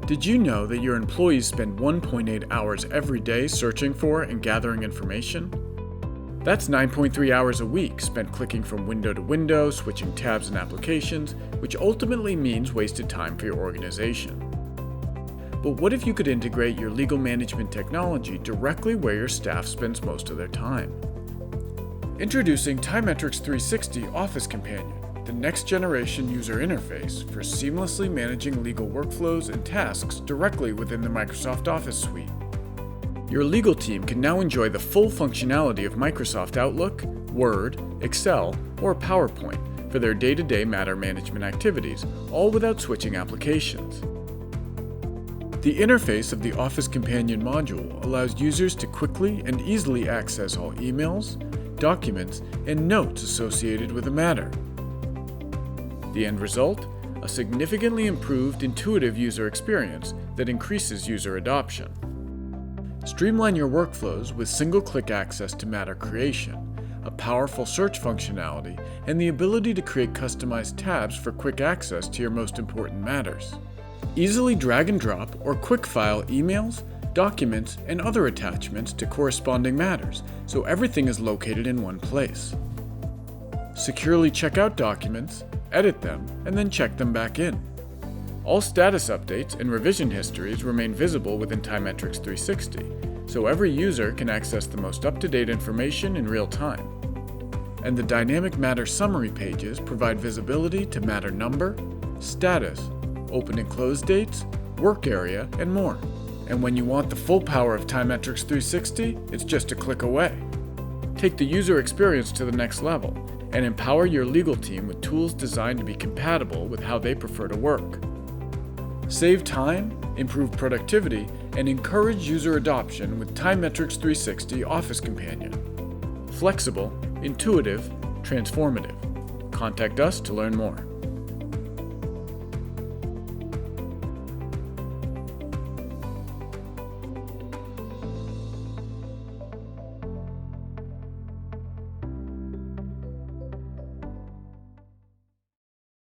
Did you know that your employees spend 1.8 hours every day searching for and gathering information? That's 9.3 hours a week spent clicking from window to window, switching tabs and applications, which ultimately means wasted time for your organization. But what if you could integrate your legal management technology directly where your staff spends most of their time? Introducing TyMetrix 360 Office Companion, the next generation user interface for seamlessly managing legal workflows and tasks directly within the Microsoft Office suite. Your legal team can now enjoy the full functionality of Microsoft Outlook, Word, Excel, or PowerPoint for their day-to-day matter management activities, all without switching applications. The interface of the Office Companion module allows users to quickly and easily access all emails, documents, and notes associated with a matter. The end result? A significantly improved intuitive user experience that increases user adoption. Streamline your workflows with single-click access to matter creation, a powerful search functionality, and the ability to create customized tabs for quick access to your most important matters. Easily drag and drop or quick file emails, documents, and other attachments to corresponding matters, so everything is located in one place. Securely check out documents, edit them, and then check them back in. All status updates and revision histories remain visible within TyMetrix 360, so every user can access the most up-to-date information in real time. And the dynamic matter summary pages provide visibility to matter number, status, open and close dates, work area, and more. And when you want the full power of TyMetrix 360, it's just a click away. Take the user experience to the next level and empower your legal team with tools designed to be compatible with how they prefer to work. Save time, improve productivity, and encourage user adoption with TyMetrix 360 Office Companion. Flexible, intuitive, transformative. Contact us to learn more.